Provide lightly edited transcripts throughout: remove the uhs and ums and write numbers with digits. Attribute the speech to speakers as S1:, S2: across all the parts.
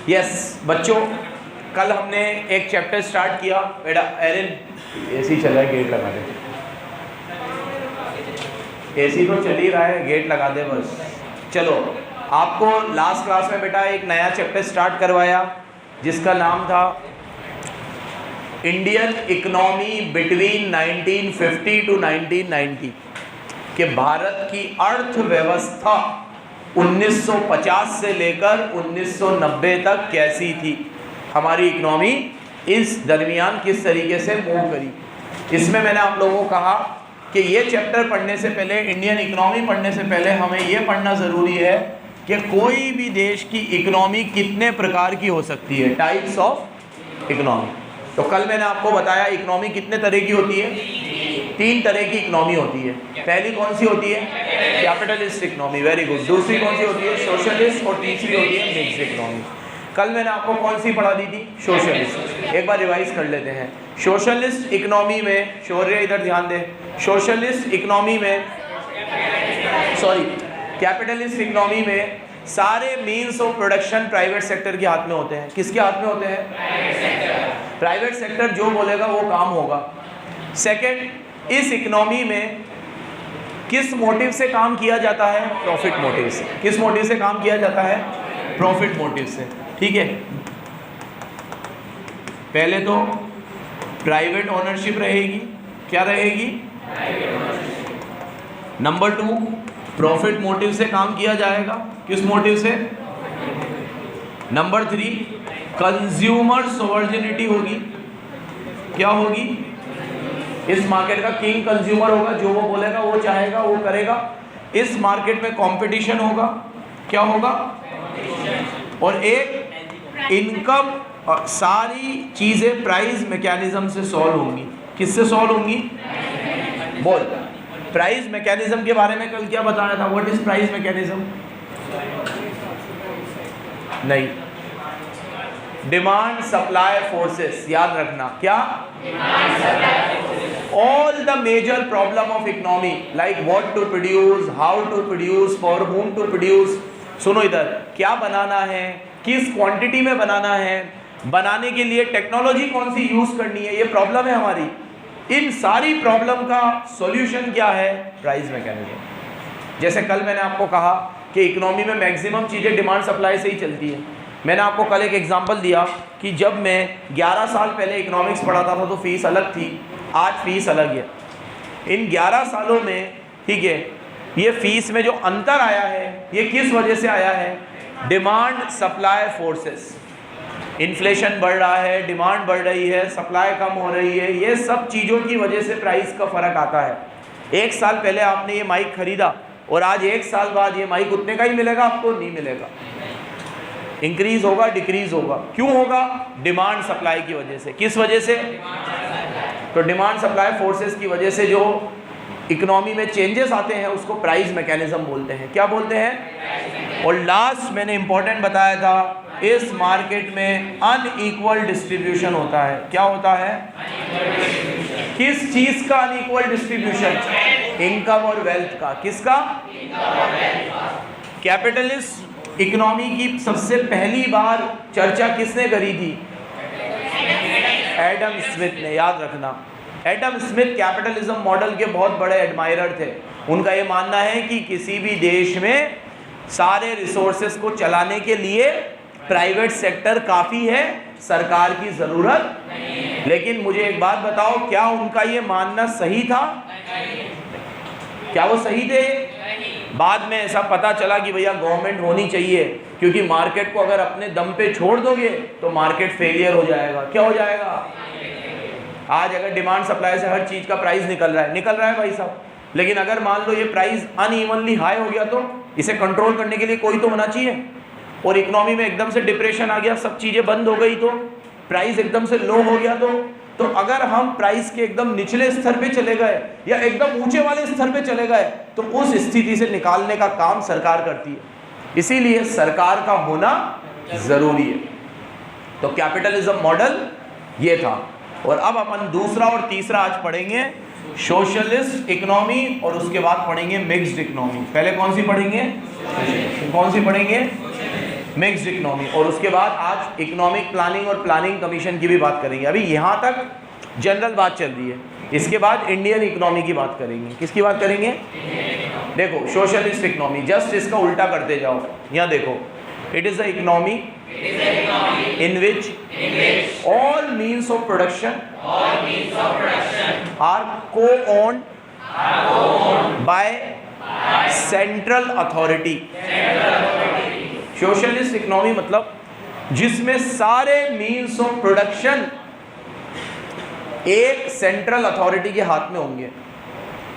S1: Yes बच्चों, कल हमने एक चैप्टर स्टार्ट किया। बेटा एरिन एसी चला है, गेट लगा दे। एसी तो चल ही रहा है, गेट लगा दे बस। चलो, आपको लास्ट क्लास में बेटा एक नया चैप्टर स्टार्ट करवाया जिसका नाम था इंडियन इकोनॉमी बिटवीन 1950 टू 1990 कि भारत की अर्थव्यवस्था 1950 से लेकर 1990 तक कैसी थी, हमारी इकोनॉमी इस दरमियान किस तरीके से मूव करी। इसमें मैंने आप लोगों को कहा कि ये चैप्टर पढ़ने से पहले, इंडियन इकोनॉमी पढ़ने से पहले हमें ये पढ़ना ज़रूरी है कि कोई भी देश की इकोनॉमी कितने प्रकार की हो सकती है, टाइप्स ऑफ इकोनॉमी। तो कल मैंने आपको बताया इकोनॉमी कितने तरह की होती है, 3 तरह की इकोनॉमी होती है। पहली कौन सी होती है? Capitalist economy, very good. दूसरी कौन सी होती है? सोशलिस्ट। और तीसरी होती है मिक्स्ड इकोनॉमी। कल मैंने आपको कौन सी पढ़ा दी थी? सोशलिस्ट। एक बार रिवाइज कर लेते हैं। सोशलिस्ट इकोनॉमी में, शौर्य इधर ध्यान दे, सोशलिस्ट इकोनॉमी में, सॉरी कैपिटलिस्ट इकोनॉमी में सारे means of production private sector के हाथ में होते हैं। किसके हाथ में होते हैं? प्राइवेट सेक्टर जो बोलेगा वो काम होगा। सेकंड, इस इकोनॉमी में किस मोटिव से काम किया जाता है? प्रॉफिट मोटिव से। किस मोटिव से काम किया जाता है? प्रॉफिट मोटिव से। ठीक है, पहले तो प्राइवेट ओनरशिप रहेगी। क्या रहेगी? नंबर 2, प्रॉफिट मोटिव से काम किया जाएगा। किस मोटिव से? नंबर 3, कंज्यूमर सोवर्जिनिटी होगी। क्या होगी? इस मार्केट का किंग कंज्यूमर होगा, जो वो बोलेगा वो चाहेगा वो करेगा। इस मार्केट में कंपटीशन होगा। क्या होगा? और एक इनकम, और सारी चीजें प्राइस मैकेनिज्म से सॉल्व होंगी। किससे सॉल्व होंगी? बोल, प्राइस मैकेनिज्म के बारे में कल क्या बताया था? What is price mechanism? नहीं, डिमांड सप्लाई फोर्सेस, याद रखना। क्या? All the major problem of economy like what to produce, how to produce, for whom to produce. सुनो इधर, क्या बनाना है, किस क्वांटिटी में बनाना है, बनाने के लिए टेक्नोलॉजी कौन सी यूज करनी है, ये प्रॉब्लम है हमारी। इन सारी प्रॉब्लम का सॉल्यूशन क्या है? Price mechanism. जैसे कल मैंने आपको कहा कि इकोनॉमी में मैक्सिमम चीज़ें डिमांड सप्लाई से ही चलती है। मैंने आपको कल एक एग्जांपल दिया कि जब मैं 11 साल पहले इकोनॉमिक्स पढ़ाता था तो फीस अलग थी, आज फीस अलग है। इन 11 सालों में, ठीक है, ये फीस में जो अंतर आया है ये किस वजह से आया है? Demand supply forces. इन्फ्लेशन बढ़ रहा है, डिमांड बढ़ रही है, सप्लाई कम हो रही है, ये सब चीज़ों की वजह से प्राइस का फ़र्क आता है। 1 साल पहले आपने ये माइक खरीदा और आज 1 साल बाद ये माइक उतने का ही मिलेगा आपको? नहीं मिलेगा, इंक्रीज होगा, डिक्रीज होगा। क्यों होगा? डिमांड सप्लाई की वजह से। किस वजह से? तो डिमांड सप्लाई फोर्सेस की वजह से जो इकोनॉमी में चेंजेस आते हैं उसको प्राइस मैकेनिज्म बोलते हैं। क्या बोलते हैं? और लास्ट मैंने इंपॉर्टेंट बताया था, इस मार्केट में अनइक्वल डिस्ट्रीब्यूशन होता है। क्या होता है? किस चीज का अनइक्वल डिस्ट्रीब्यूशन? इनकम और वेल्थ का। किसका? कैपिटलिस्ट इकोनॉमी की सबसे पहली बार चर्चा किसने करी थी? एडम स्मिथ ने। याद रखना, एडम स्मिथ कैपिटलिज्म मॉडल के बहुत बड़े एडमायरर थे। उनका ये मानना है कि किसी भी देश में सारे रिसोर्सेस को चलाने के लिए प्राइवेट सेक्टर काफ़ी है, सरकार की ज़रूरत नहीं। लेकिन मुझे एक बात बताओ, क्या उनका ये मानना सही था? क्या वो सही थे? बाद में ऐसा पता चला कि भैया गवर्नमेंट होनी चाहिए, क्योंकि मार्केट को अगर अपने दम पे छोड़ दोगे तो मार्केट फेलियर हो जाएगा। क्या हो जाएगा? आज अगर डिमांड सप्लाई से हर चीज़ का प्राइस निकल रहा है भाई साहब, लेकिन अगर मान लो ये प्राइस अनइवनली हाई हो गया तो इसे कंट्रोल करने के लिए कोई तो होना चाहिए। और इकोनॉमी में एकदम से डिप्रेशन आ गया, सब चीज़ें बंद हो गई, तो प्राइस एकदम से लो हो गया, तो अगर हम प्राइस के एकदम निचले स्तर पे चले गए या एकदम ऊंचे वाले स्तर पे चले गए तो उस स्थिति से निकालने का काम सरकार करती है। इसीलिए सरकार का होना ज़रूरी है। तो कैपिटलिज्म मॉडल ये था। और अब अपन दूसरा और तीसरा आज पढ़ेंगे, सोशलिस्ट इकोनॉमी, और उसके बाद पढ़ेंगे मिक्स्ड इकोनॉमी। पहले कौन सी पढ़ेंगे? कौन सी पढ़ेंगे? Mixed economy. और उसके बाद आज इकोनॉमिक प्लानिंग और प्लानिंग कमीशन की भी बात करेंगे। अभी यहाँ तक जनरल बात चल रही है, इसके बाद इंडियन इकोनॉमी की बात करेंगे। किसकी बात करेंगे? देखो, सोशलिस्ट इकोनॉमी, जस्ट इसका उल्टा करते जाओ। यहाँ देखो, it is the economy in which all means of production are co-owned by central authority। Socialist economy मतलब जिसमें सारे मीन्स ऑफ प्रोडक्शन एक सेंट्रल अथॉरिटी के हाथ में होंगे,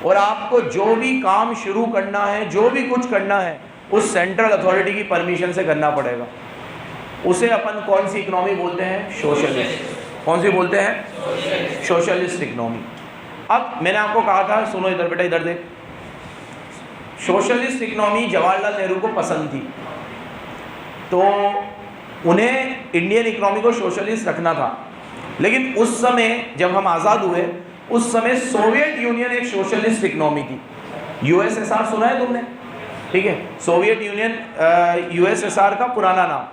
S1: और आपको जो भी काम शुरू करना है, जो भी कुछ करना है, उस सेंट्रल अथॉरिटी की परमिशन से करना पड़ेगा। उसे अपन कौन सी इकोनॉमी बोलते हैं? सोशलिस्ट। कौन सी बोलते हैं? Socialist economy. अब मैंने आपको कहा था, सुनो इधर बेटा, इधर देख, सोशलिस्ट इकोनॉमी जवाहरलाल नेहरू को पसंद थी, तो उन्हें इंडियन इकोनॉमी को सोशलिस्ट रखना था। लेकिन उस समय जब हम आज़ाद हुए, उस समय सोवियत यूनियन एक सोशलिस्ट इकोनॉमी थी। यूएसएसआर सुना है तुमने? ठीक है, सोवियत यूनियन यूएसएसआर का पुराना नाम,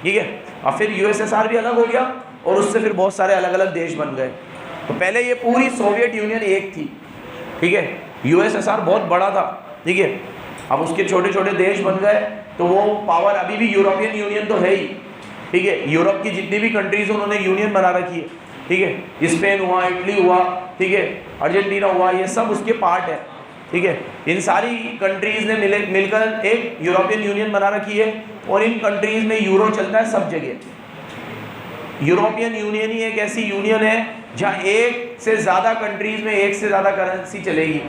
S1: ठीक है। और फिर यूएसएसआर भी अलग हो गया, और उससे फिर बहुत सारे अलग अलग देश बन गए। तो पहले ये पूरी सोवियत यूनियन एक थी, ठीक है। यूएसएसआर बहुत बड़ा था, ठीक है। अब उसके छोटे छोटे देश बन गए, तो वो पावर, अभी भी यूरोपियन यूनियन तो है ही, ठीक है। यूरोप की जितनी भी कंट्रीज उन्होंने यूनियन बना रखी है, ठीक है। स्पेन हुआ, इटली हुआ, ठीक है, अर्जेंटीना हुआ, ये सब उसके पार्ट है, ठीक है। इन सारी कंट्रीज ने मिलकर एक यूरोपियन यूनियन बना रखी है, और इन कंट्रीज में यूरो चलता है सब जगह। यूरोपियन यूनियन ही एक ऐसी यूनियन है जहाँ एक से ज़्यादा कंट्रीज में एक से ज़्यादा करेंसी चलेगी।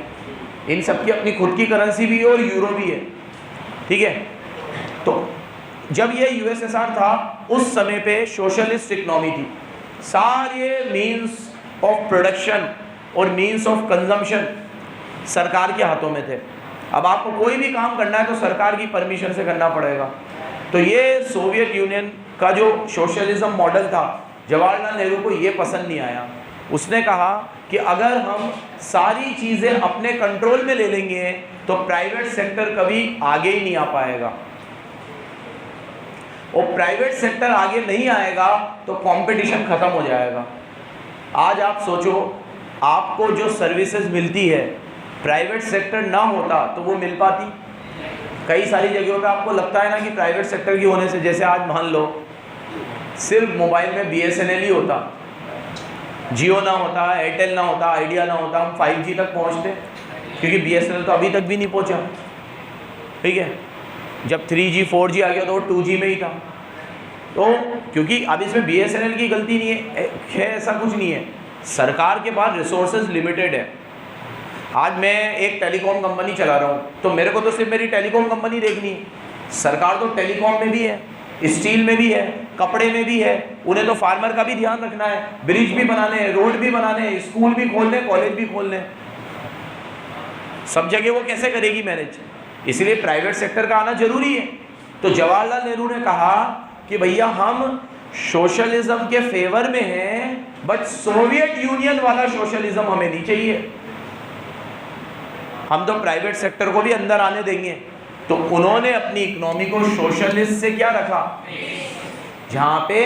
S1: इन सबकी अपनी खुद की करेंसी भी है और यूरो भी है, ठीक है। तो जब ये यूएसएसआर था, उस समय पे सोशलिस्ट इकोनॉमी थी। सारे मीन्स ऑफ प्रोडक्शन और मीन्स ऑफ कंजम्पशन सरकार के हाथों में थे। अब आपको कोई भी काम करना है तो सरकार की परमिशन से करना पड़ेगा। तो ये सोवियत यूनियन का जो सोशलिज्म मॉडल था, जवाहरलाल नेहरू को ये पसंद नहीं आया। उसने कहा कि अगर हम सारी चीज़ें अपने कंट्रोल में ले लेंगे तो प्राइवेट सेक्टर कभी आगे ही नहीं आ पाएगा, और प्राइवेट सेक्टर आगे नहीं आएगा तो कंपटीशन खत्म हो जाएगा। आज आप सोचो, आपको जो सर्विसेज मिलती है, प्राइवेट सेक्टर ना होता तो वो मिल पाती? कई सारी जगहों पे आपको लगता है ना कि प्राइवेट सेक्टर की होने से, जैसे आज मान लो सिर्फ मोबाइल में BSNL ही होता, जियो ना होता, एयरटेल ना होता, आइडिया ना होता, हम 5G तक पहुंचते, क्योंकि BSNL तो अभी तक भी नहीं पहुंचा, ठीक है। जब 3G 4G आ गया तो 2G में ही था। तो क्योंकि अब इसमें BSNL की गलती नहीं है, ऐसा कुछ नहीं है, सरकार के पास रिसोर्सेज लिमिटेड है। आज मैं एक टेलीकॉम कंपनी चला रहा हूँ, तो मेरे को तो सिर्फ मेरी टेलीकॉम कंपनी देखनी है। सरकार तो टेलीकॉम में भी है, स्टील में भी है, कपड़े में भी है, उन्हें तो फार्मर का भी ध्यान रखना है, ब्रिज भी बनाने हैं, रोड भी बनाने हैं, स्कूल भी खोलने, कॉलेज भी खोलने, सब जगह वो कैसे करेगी मैनेज? इसलिए प्राइवेट सेक्टर का आना जरूरी है। तो जवाहरलाल नेहरू ने कहा कि भैया हम सोशलिज्म के फेवर में हैं, बट सोवियत यूनियन वाला सोशलिज्म हमें नहीं चाहिए, हम तो प्राइवेट सेक्टर को भी अंदर आने देंगे। तो उन्होंने अपनी इकोनॉमी को सोशलिस्ट से क्या रखा? जहां पे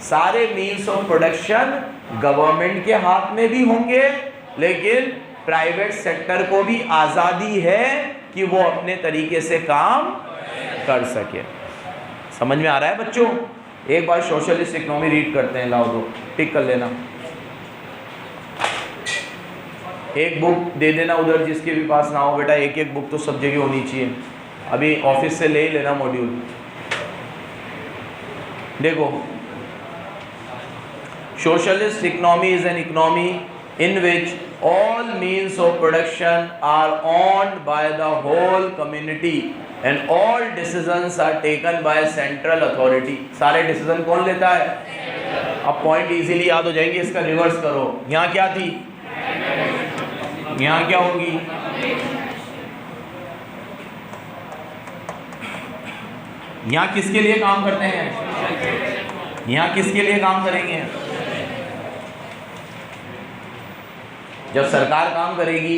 S1: सारे मीन्स ऑफ प्रोडक्शन गवर्नमेंट के हाथ में भी होंगे, लेकिन प्राइवेट सेक्टर को भी आज़ादी है कि वो अपने तरीके से काम कर सके। समझ में आ रहा है बच्चों? एक बार सोशलिस्ट इकोनॉमी रीड करते हैं, लाओ दो टिक कर लेना। एक बुक दे देना उधर जिसके भी पास ना हो बेटा, एक एक बुक तो सब जगह होनी चाहिए। अभी ऑफिस से ले ही लेना मॉड्यूल। देखो, socialist economy is an economy in which all means of production are owned by the whole community and all decisions are taken by central authority। सारे डिसीजन कौन लेता है? अब पॉइंट इजीली याद हो जाएंगे, इसका रिवर्स करो। यहाँ क्या थी, यहाँ क्या होगी? यहाँ किसके लिए काम करते हैं? यहाँ किसके लिए काम करेंगे? जब सरकार काम करेगी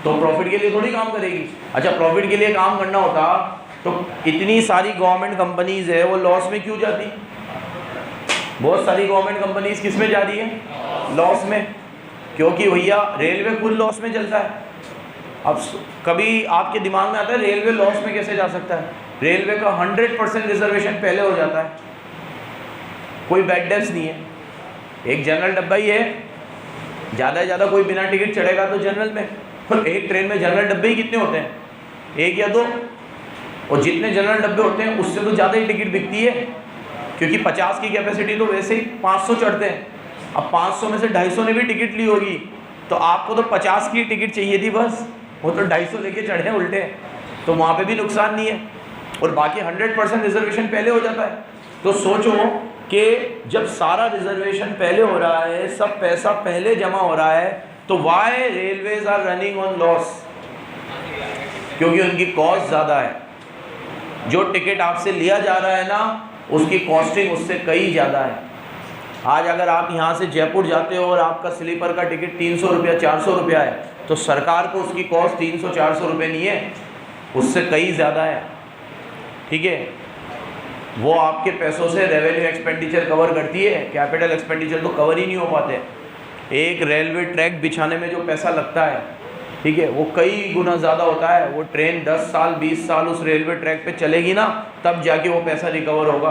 S1: तो प्रॉफिट के लिए थोड़ी काम करेगी। अच्छा, प्रॉफिट के लिए काम करना होता तो इतनी सारी गवर्नमेंट कंपनीज है, वो लॉस में क्यों जाती? बहुत सारी गवर्नमेंट कंपनीज किस में जा रही है? लॉस में। क्योंकि भैया रेलवे खुद लॉस में चलता है। अब कभी आपके दिमाग में आता है रेलवे लॉस में कैसे जा सकता है? रेलवे का 100% रिजर्वेशन पहले हो जाता है, कोई बैड डेप्स नहीं है। एक जनरल डब्बा ही है, ज़्यादा से ज़्यादा कोई बिना टिकट चढ़ेगा तो जनरल में, और एक ट्रेन में जनरल डब्बे ही कितने होते हैं? 1 या 2। और जितने जनरल डब्बे होते हैं उससे तो ज़्यादा ही टिकट बिकती है, क्योंकि 50 की कैपेसिटी तो वैसे ही 500 चढ़ते हैं। अब 500 में से 250 ने भी टिकट ली होगी, तो आपको तो 50 की टिकट चाहिए थी बस, वो तो 250 लेके चढ़े उल्टे, तो वहाँ पे भी नुकसान नहीं है। और बाकी 100% रिजर्वेशन पहले हो जाता है। तो सोचो कि जब सारा रिजर्वेशन पहले हो रहा है, सब पैसा पहले जमा हो रहा है, तो why railways are running on loss? क्योंकि उनकी कॉस्ट ज़्यादा है। जो टिकट आपसे लिया जा रहा है ना, उसकी कॉस्टिंग उससे कई ज़्यादा है। आज अगर आप यहाँ से जयपुर जाते हो और आपका स्लीपर का टिकट 300 रुपया 400 रुपया है, तो सरकार को उसकी कॉस्ट 300-400 रुपये नहीं है, उससे कई ज़्यादा है। ठीक है, वो आपके पैसों से रेवेन्यू एक्सपेंडिचर कवर करती है, कैपिटल एक्सपेंडिचर तो कवर ही नहीं हो पाते। एक रेलवे ट्रैक बिछाने में जो पैसा लगता है, ठीक है, वो कई गुना ज़्यादा होता है। वो ट्रेन 10 साल 20 साल उस रेलवे ट्रैक पे चलेगी ना, तब जाके वो पैसा रिकवर होगा।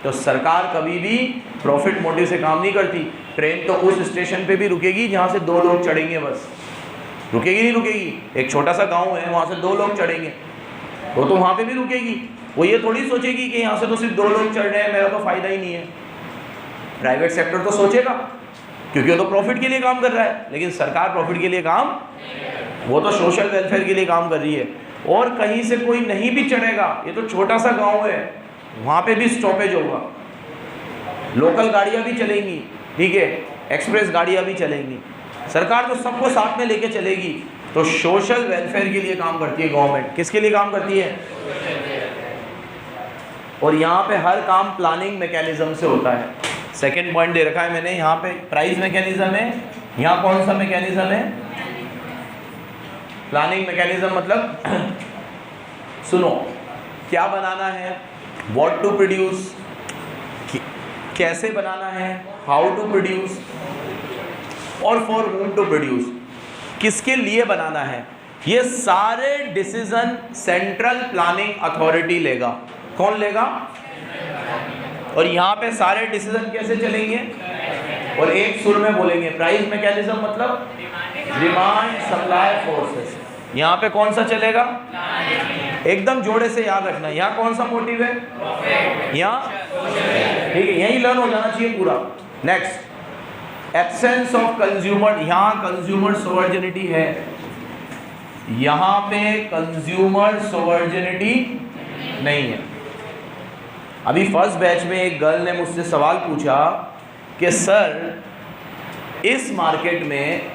S1: तो सरकार कभी भी प्रॉफिट मोटिव से काम नहीं करती। ट्रेन तो उस स्टेशन पे भी रुकेगी जहाँ से 2 लोग चढ़ेंगे, बस रुकेगी नहीं रुकेगी। एक छोटा सा गाँव है, वहाँ से 2 लोग चढ़ेंगे, वो तो वहाँ पे भी रुकेगी। वो ये थोड़ी सोचेगी कि यहाँ से तो सिर्फ 2 लोग चढ़ रहे हैं, मेरा तो फ़ायदा ही नहीं है। प्राइवेट सेक्टर तो सोचेगा, क्योंकि वो तो प्रॉफिट के लिए काम कर रहा है। लेकिन सरकार प्रॉफिट के लिए काम, वो तो सोशल वेलफेयर के लिए काम कर रही है। और कहीं से कोई नहीं भी चढ़ेगा, ये तो छोटा सा गांव है, वहाँ पे भी स्टॉपेज होगा, लोकल गाड़ियाँ भी चलेंगी, ठीक है, एक्सप्रेस गाड़ियाँ भी चलेंगी। सरकार तो सबको साथ में लेके चलेगी। तो सोशल वेलफेयर के लिए काम करती है गवर्नमेंट। किसके लिए काम करती है? और यहाँ पे हर काम प्लानिंग मैकेनिज्म से होता है। सेकंड पॉइंट दे रखा है मैंने, यहाँ पे प्राइस मैकेनिज्म है। यहाँ कौन सा मैकेनिज्म है? Planning mechanism. मतलब सुनो, क्या बनाना है, व्हाट टू प्रोड्यूस, कैसे बनाना है, हाउ टू प्रोड्यूस, और फॉर whom टू प्रोड्यूस, किसके लिए बनाना है, ये सारे डिसीजन सेंट्रल प्लानिंग अथॉरिटी लेगा। कौन लेगा? और यहाँ पे सारे डिसीजन कैसे चलेंगे? और एक सुर में बोलेंगे। प्राइस मैकेनिज्म मतलब डिमांड सप्लाई फोर्सेस। यहाँ पे कौन सा चलेगा? एकदम जोड़े से याद रखना। यहाँ कौन सा मोटिव है? यहाँ, ठीक है, यही लर्न हो जाना चाहिए पूरा। Next, absence of consumer. यहाँ कंज्यूमर सोवर्जिनिटी है, यहाँ पे कंज्यूमर सोवर्जिनिटी नहीं है। अभी फर्स्ट बैच में एक गर्ल ने मुझसे सवाल पूछा कि सर, इस मार्केट में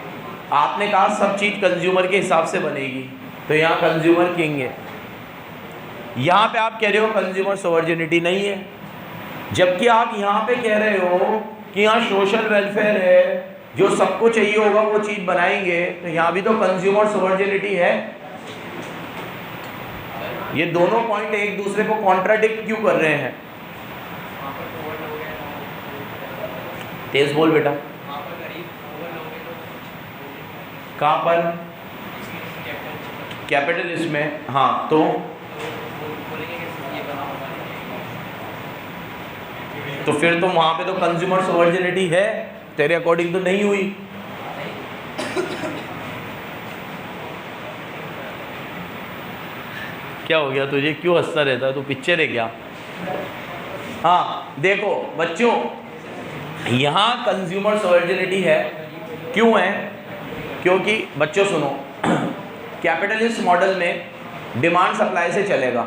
S1: आपने कहा सब चीज़ कंज्यूमर के हिसाब से बनेगी, तो यहाँ कंज्यूमर किंग है, यहाँ पे आप कह रहे हो कंज्यूमर सोवर्जिनिटी नहीं है, जबकि आप यहाँ पे कह रहे हो कि यहाँ सोशल वेलफेयर है, जो सबको चाहिए होगा वो चीज़ बनाएंगे, तो यहाँ भी तो कंज्यूमर सोवर्जिनिटी है। ये दोनों पॉइंट एक दूसरे को कॉन्ट्राडिक्ट क्यों कर रहे हैं? तेज बोल बेटा। कहाँ पर? कैपिटलिस्ट में। हाँ, तो फिर तो वहां पे तो कंज्यूमर सोवर्जिनिटी है, तेरे अकॉर्डिंग तो नहीं हुई। क्या हो गया तुझे, क्यों हंसता रहता है, तू पिक्चर है क्या? हाँ देखो बच्चों, यहाँ कंज्यूमर सोवर्जिनिटी है। क्यों है? क्योंकि बच्चों सुनो, कैपिटलिस्ट मॉडल में डिमांड सप्लाई से चलेगा।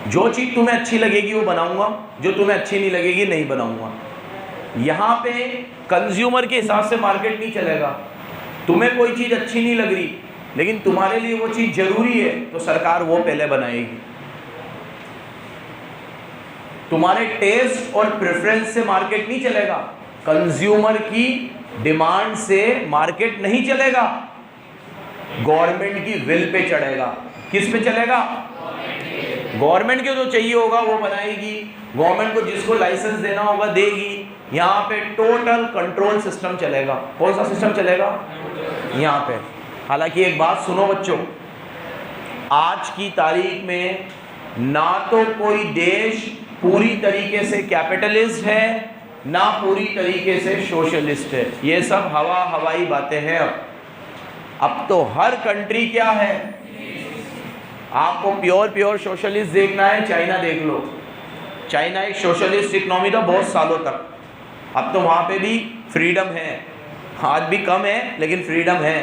S1: जो चीज़ तुम्हें अच्छी लगेगी वो बनाऊंगा, जो तुम्हें अच्छी नहीं लगेगी नहीं बनाऊंगा। यहाँ पे कंज्यूमर के हिसाब से मार्केट नहीं चलेगा। तुम्हें कोई चीज़ अच्छी नहीं लग रही, लेकिन तुम्हारे लिए वो चीज़ जरूरी है, तो सरकार वो पहले बनाएगी। तुम्हारे टेस्ट और प्रेफरेंस से मार्केट नहीं चलेगा, कंज्यूमर की डिमांड से मार्केट नहीं चलेगा, गवर्नमेंट की विल पे चढ़ेगा। किस पे चलेगा? गवर्नमेंट को जो चाहिए होगा वो बनाएगी, गवर्नमेंट को जिसको लाइसेंस देना होगा देगी। यहाँ पे टोटल कंट्रोल सिस्टम चलेगा। कौन सा सिस्टम चलेगा? यहाँ पे। हालांकि एक बात सुनो बच्चों, आज की तारीख में ना तो कोई देश पूरी तरीके से कैपिटलिस्ट है ना पूरी तरीके से सोशलिस्ट है। ये सब हवाई बातें हैं। अब तो हर कंट्री क्या है, आपको प्योर सोशलिस्ट देखना है, चाइना देख लो। चाइना एक सोशलिस्ट इकोनॉमी था बहुत सालों तक। अब तो वहाँ पे भी फ्रीडम है, आज भी कम है लेकिन फ्रीडम है।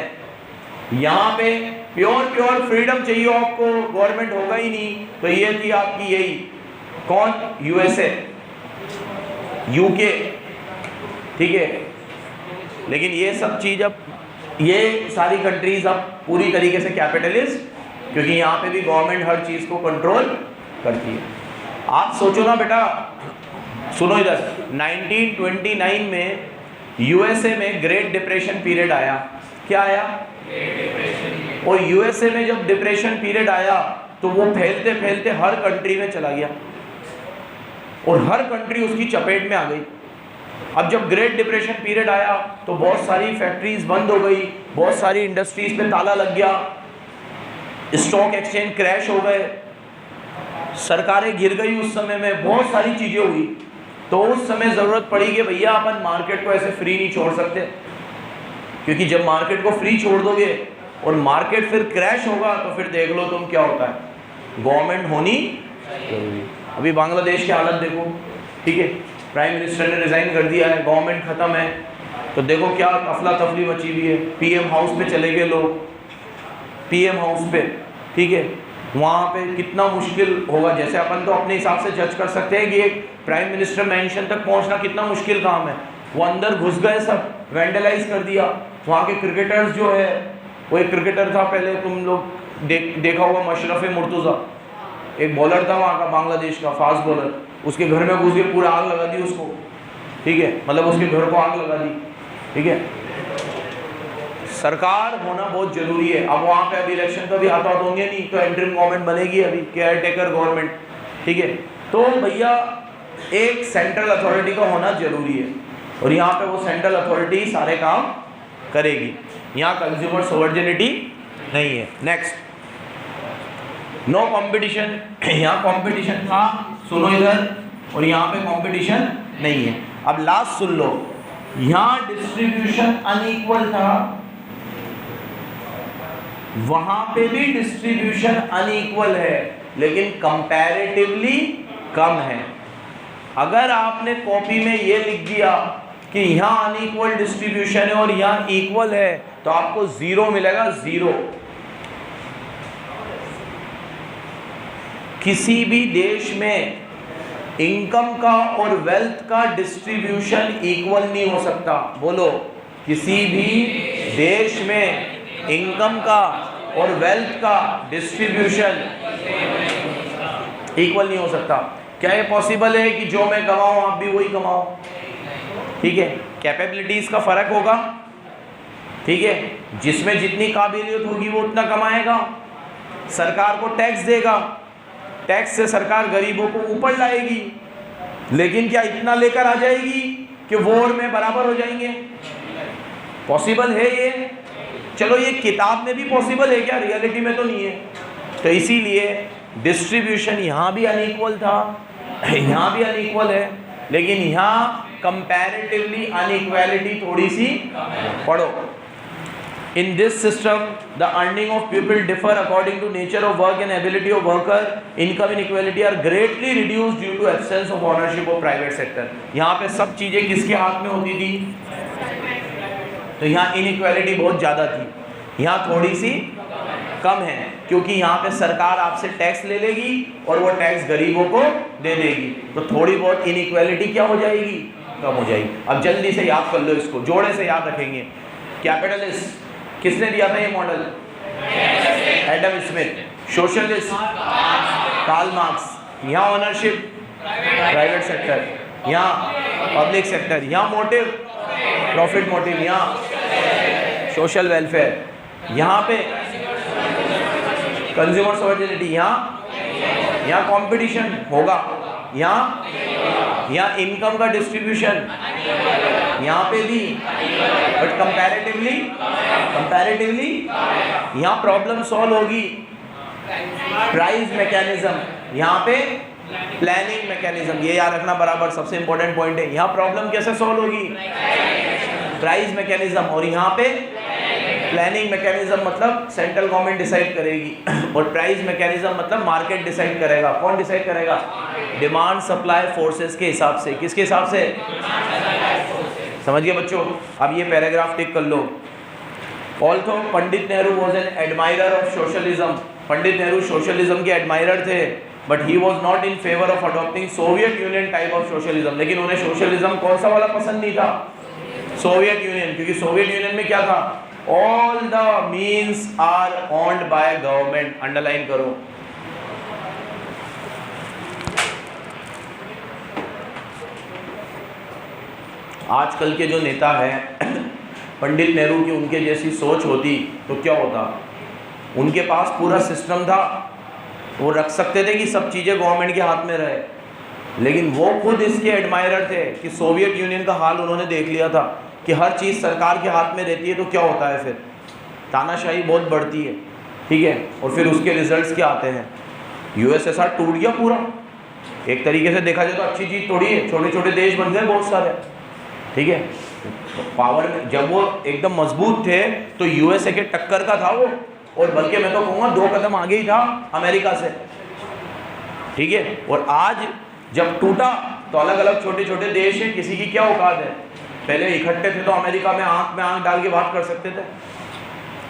S1: यहाँ पे प्योर फ्रीडम चाहिए आपको, गवर्नमेंट होगा ही नहीं। तो ये थी आपकी यही कौन? यूएसए, यूके, ठीक है। लेकिन ये सब चीज़ अब ये सारी कंट्रीज अब पूरी तरीके से कैपिटलिस्ट, क्योंकि यहाँ पे भी गवर्नमेंट हर चीज़ को कंट्रोल करती है। आप सोचो ना बेटा, सुनो इधर, 1929 में यूएसए में ग्रेट डिप्रेशन पीरियड आया। क्या आया? और यूएसए में जब डिप्रेशन पीरियड आया तो वो फैलते फैलते हर कंट्री में चला गया और हर कंट्री उसकी चपेट में आ गई। अब जब ग्रेट डिप्रेशन पीरियड आया तो बहुत सारी फैक्ट्रीज बंद हो गई, बहुत सारी इंडस्ट्रीज पे ताला लग गया, स्टॉक एक्सचेंज क्रैश हो गए, सरकारें गिर गई उस समय में, बहुत सारी चीज़ें हुई। तो उस समय ज़रूरत पड़ी कि भैया अपन मार्केट को ऐसे फ्री नहीं छोड़ सकते, क्योंकि जब मार्केट को फ्री छोड़ दोगे और मार्केट फिर क्रैश होगा तो फिर देख लो तुम क्या होता है। गवर्नमेंट होनी जरूरी। अभी बांग्लादेश की हालत देखो, ठीक है, प्राइम मिनिस्टर ने रिज़ाइन कर दिया है, गवर्नमेंट ख़त्म है, तो देखो क्या अफला तफली मची हुई है। पीएम हाउस पे चले गए लोग, पीएम हाउस पे, ठीक है, वहाँ पे कितना मुश्किल होगा। जैसे अपन तो अपने हिसाब से जज कर सकते हैं कि एक प्राइम मिनिस्टर मैंशन तक पहुँचना कितना मुश्किल काम है। वो अंदर घुस गए, सब वेंडलाइज कर दिया। वहाँ के क्रिकेटर्स जो है, वो एक क्रिकेटर था पहले, तुम लोग देखा होगा, मशरफ मुर्तज़ा, एक बॉलर था वहाँ का, बांग्लादेश का फास्ट बॉलर, उसके घर में घुस के पूरा आग लगा दी उसको, ठीक है, मतलब उसके घर को आग लगा दी, ठीक है। सरकार होना बहुत जरूरी है। अब वहाँ पे अभी इलेक्शन का भी हाथों हाथ होंगे नहीं, तो एंट्रिंग गवर्नमेंट बनेगी, अभी केयर टेकर गवर्नमेंट, ठीक है। तो भैया एक सेंट्रल अथॉरिटी का होना जरूरी है और यहाँ पे वो सेंट्रल अथॉरिटी सारे काम करेगी। यहाँ कंज्यूमर सोवर्जिनिटी नहीं है। Next, no competition. यहाँ कंपटीशन था, सुनो इधर, और यहाँ पे कंपटीशन नहीं है। अब लास्ट सुन लो, यहाँ डिस्ट्रीब्यूशन अनइक्वल था, वहां पे भी डिस्ट्रीब्यूशन अनइक्वल है, लेकिन कंपैरेटिवली कम है। अगर आपने कॉपी में ये लिख दिया कि यहाँ अनइक्वल डिस्ट्रीब्यूशन है और यहाँ इक्वल है, तो आपको 0 मिलेगा, 0। किसी भी देश में इनकम का और वेल्थ का डिस्ट्रीब्यूशन इक्वल नहीं हो सकता। बोलो, किसी भी देश में इनकम का और वेल्थ का डिस्ट्रीब्यूशन इक्वल नहीं हो सकता। क्या ये पॉसिबल है कि जो मैं कमाऊं आप भी वही कमाओ? ठीक है, कैपेबिलिटीज़ का फ़र्क होगा, ठीक है, जिसमें जितनी काबिलियत होगी वो उतना कमाएगा। सरकार को टैक्स देगा, टैक्स से सरकार गरीबों को ऊपर लाएगी, लेकिन क्या इतना लेकर आ जाएगी कि वॉर में बराबर हो जाएंगे? पॉसिबल है ये? चलो ये किताब में भी पॉसिबल है क्या, रियलिटी में तो नहीं है। तो इसीलिए डिस्ट्रीब्यूशन यहाँ भी अनइक्वल था, यहाँ भी अनइक्वल है, लेकिन यहाँ कंपैरेटिवली अनइक्वालिटी थोड़ी सी पढ़ो। In this system, the earning of people differ according to nature of work and ability of worker. Income inequality are greatly reduced due to absence of ownership of private sector. यहाँ पे सब चीज़ें किसके हाथ में होती थी? तो यहाँ इनइक्वालिटी बहुत ज़्यादा थी, यहाँ थोड़ी सी कम है, क्योंकि यहाँ पे सरकार आपसे टैक्स ले लेगी और वो टैक्स गरीबों को दे देगी, तो थोड़ी बहुत इनइक्वालिटी क्या हो जाएगी? कम हो जाएगी। अब जल्दी से याद कर लो, इसको जोड़े से याद रखेंगे। कैपिटलिस्ट किसने दिया था ये model? Adam Smith. Socialist Karl Marx. यहाँ ओनरशिप प्राइवेट सेक्टर, यहाँ पब्लिक सेक्टर, यहाँ मोटिव प्रॉफिट मोटिव, यहाँ सोशल वेलफेयर, यहाँ पे कंज्यूमर सॉवर्निटी, यहाँ कंपटीशन होगा, यहाँ इनकम का डिस्ट्रीब्यूशन, यहाँ पे भी, बट कंपैरेटिवली यहाँ प्रॉब्लम सॉल्व होगी। प्राइस मैकेनिज्म, यहाँ पे प्लानिंग मैकेनिज्म, ये याद रखना बराबर, सबसे इंपॉर्टेंट पॉइंट है। यहाँ प्रॉब्लम कैसे सॉल्व होगी? प्राइस मैकेनिज्म, और यहाँ पे प्लानिंग मैकेनिज्म मतलब सेंट्रल गवर्नमेंट डिसाइड करेगी, और प्राइस मैकेनिज्म मतलब मार्केट डिसाइड करेगा। कौन डिसाइड करेगा? डिमांड सप्लाई फोर्सेस के हिसाब से। किसके हिसाब से? समझ गए बच्चों? अब ये पैराग्राफ टिक कर लो। Although Pandit Nehru was an admirer of socialism, Pandit Nehru socialism के एडमायरर थे, but he was not in favour of adopting Soviet Union type of socialism. लेकिन उन्हें सोशलिज्म कौन सा वाला पसंद नहीं था? सोवियत यूनियन, क्योंकि सोवियत यूनियन में क्या था? All the means are owned by government. Underline करो। आजकल के जो नेता हैं पंडित नेहरू की उनके जैसी सोच होती तो क्या होता? उनके पास पूरा सिस्टम था, वो रख सकते थे कि सब चीज़ें गवर्नमेंट के हाथ में रहे, लेकिन वो खुद इसके एडमायरर थे कि सोवियत यूनियन का हाल उन्होंने देख लिया था कि हर चीज़ सरकार के हाथ में रहती है तो क्या होता है, फिर तानाशाही बहुत बढ़ती है, ठीक है। और फिर उसके रिजल्ट्स क्या आते हैं? यूएसएसआर टूट गया पूरा। एक तरीके से देखा जाए तो अच्छी चीज़ थोड़ी है, छोटे छोटे देश बन गए बहुत सारे, ठीक है। पावर में जब वो एकदम मजबूत थे तो यूएसए के टक्कर का था वो, और बल्कि मैं तो कहूँगा 2 कदम आगे ही था अमेरिका से, ठीक है। और आज जब टूटा तो अलग अलग छोटे छोटे देश हैं, किसी की क्या औकात है? पहले इकट्ठे थे तो अमेरिका में आंख डाल के बात कर सकते थे,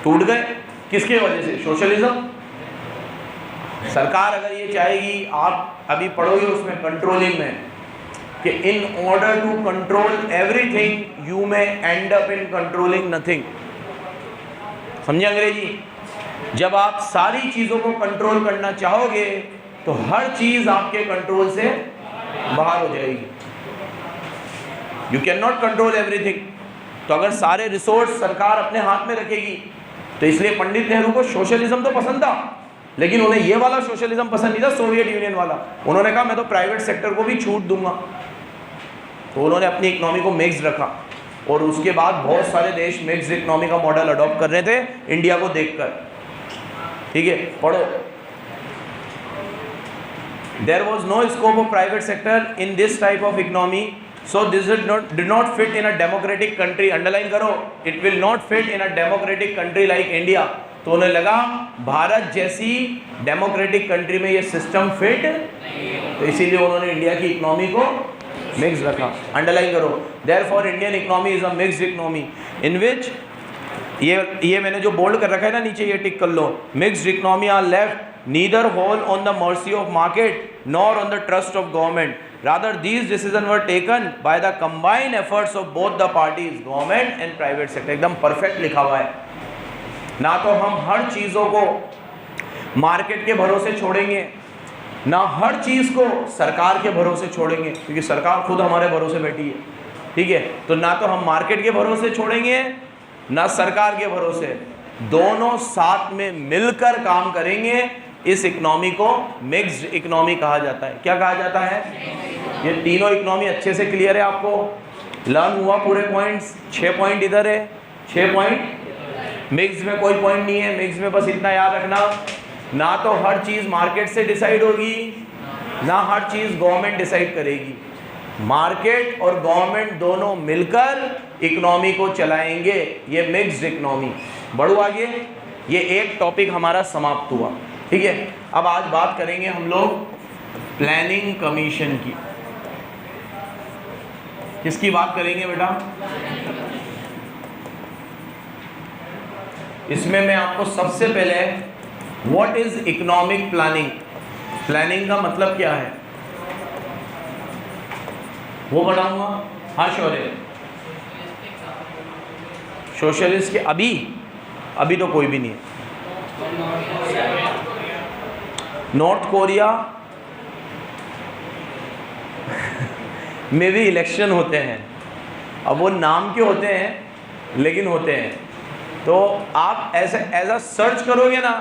S1: टूट गए। किसके वजह से? सोशलिज्म। सरकार अगर ये चाहेगी, आप अभी पढ़ोगे उसमें कंट्रोलिंग में कि in order to control everything you may end up in controlling nothing. समझे अंग्रेजी? जब आप सारी चीज़ों को कंट्रोल करना चाहोगे तो हर चीज़ आपके कंट्रोल से बाहर हो जाएगी। You can not control everything. तो अगर सारे रिसोर्स सरकार अपने हाथ में रखेगी, तो इसलिए पंडित नेहरू को सोशलिज्म तो पसंद था, लेकिन उन्हें ये वाला सोशलिज्म पसंद नहीं था, सोवियत यूनियन वाला। उन्होंने कहा मैं तो प्राइवेट सेक्टर को भी छूट दूंगा। तो उन्होंने अपनी इकोनॉमी को मिक्स रखा, और उसके बाद बहुत सारे देश मिक्स इकोनॉमी का मॉडल अडॉप्ट कर रहे थे इंडिया को देखकर, ठीक है। पढ़ो। There was no scope of private sector in this type of economy, so this did not fit in a democratic country. Underline करो, it will not fit in a democratic country like India. तो उन्हें लगा भारत जैसी democratic country में ये system fit, तो इसीलिए उन्होंने इंडिया की इकोनॉमी को मिक्स रखा। अंडरलाइन करो, therefore Indian economy is a mixed economy in which ये मैंने जो बोल्ड कर रखा है ना नीचे, ये टिक कर लो। Mixed economy are left neither whole on the mercy of market nor on the trust of government. Rather, these decisions were taken by the combined efforts of both the parties, government and private sector. एकदम perfect लिखा हुआ है। ना तो हम हर चीज़ों को market के भरोसे छोड़ेंगे, ना हर चीज़ को सरकार के भरोसे छोड़ेंगे, क्योंकि सरकार खुद हमारे भरोसे बैठी है, ठीक है। तो ना तो हम मार्केट के भरोसे छोड़ेंगे, ना सरकार के भरोसे, दोनों साथ में मिलकर काम करेंगे। इस इकोनॉमी को मिक्स्ड इकोनॉमी कहा जाता है। क्या कहा जाता है? ये तीनों इकोनॉमी अच्छे से क्लियर है आपको? लर्न हुआ पूरे पॉइंट्स? 6 पॉइंट इधर है, 6 पॉइंट। मिक्स में कोई पॉइंट नहीं है, मिक्स में बस इतना याद रखना, ना तो हर चीज़ मार्केट से डिसाइड होगी, ना हर चीज़ गवर्नमेंट डिसाइड करेगी। मार्केट और गवर्नमेंट दोनों मिलकर इकोनॉमी को चलाएंगे, ये मिक्स्ड इकोनॉमी। बढ़ो आगे। ये एक टॉपिक हमारा समाप्त हुआ, ठीक है। अब आज बात करेंगे हम लोग प्लानिंग कमीशन की। किसकी बात करेंगे बेटा? इसमें मैं आपको सबसे पहले what is economic planning, planning का मतलब क्या है वो बताऊंगा। हाँ शौर्य, सोशलिस्ट के अभी तो कोई भी नहीं है। नॉर्थ कोरिया में भी इलेक्शन होते हैं, अब वो नाम के होते हैं लेकिन होते हैं। तो आप ऐसा सर्च करोगे ना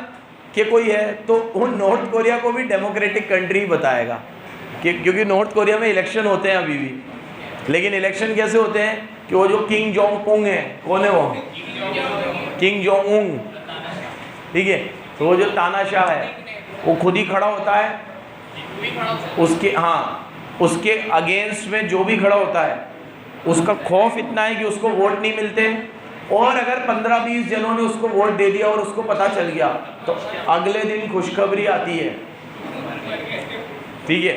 S1: कि कोई है तो वो नॉर्थ कोरिया को भी डेमोक्रेटिक कंट्री बताएगा, क्योंकि नॉर्थ कोरिया में इलेक्शन होते हैं अभी भी। लेकिन इलेक्शन कैसे होते हैं कि वो जो किंग जोंग उंग है, कौन है वो, किंग जोंग उंग, ठीक है, तो वो जो तानाशाह है वो खुद ही खड़ा होता है, उसके उसके अगेंस्ट में जो भी खड़ा होता है उसका खौफ इतना है कि उसको वोट नहीं मिलते, और अगर 15-20 जनों ने उसको वोट दे दिया और उसको पता चल गया तो अगले दिन खुशखबरी आती है, ठीक है,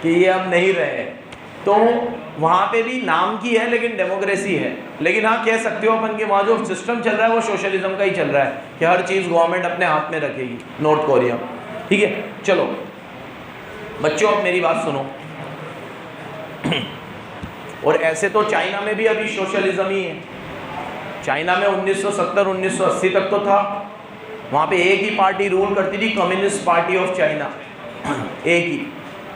S1: कि ये अब नहीं रहे। तो वहाँ पे भी नाम की है लेकिन डेमोक्रेसी है। लेकिन हाँ, कह सकते हो अपन कि वहाँ जो सिस्टम चल रहा है वो सोशलिज्म का ही चल रहा है कि हर चीज़ गवर्नमेंट अपने हाथ में रखेगी, नॉर्थ कोरिया, ठीक है। चलो बच्चों, अब मेरी बात सुनो। और ऐसे तो चाइना में भी अभी सोशलिज्म ही है। चाइना में 1970-1980 तक तो था, वहाँ पे एक ही पार्टी रूल करती थी, कम्युनिस्ट पार्टी ऑफ चाइना, एक ही,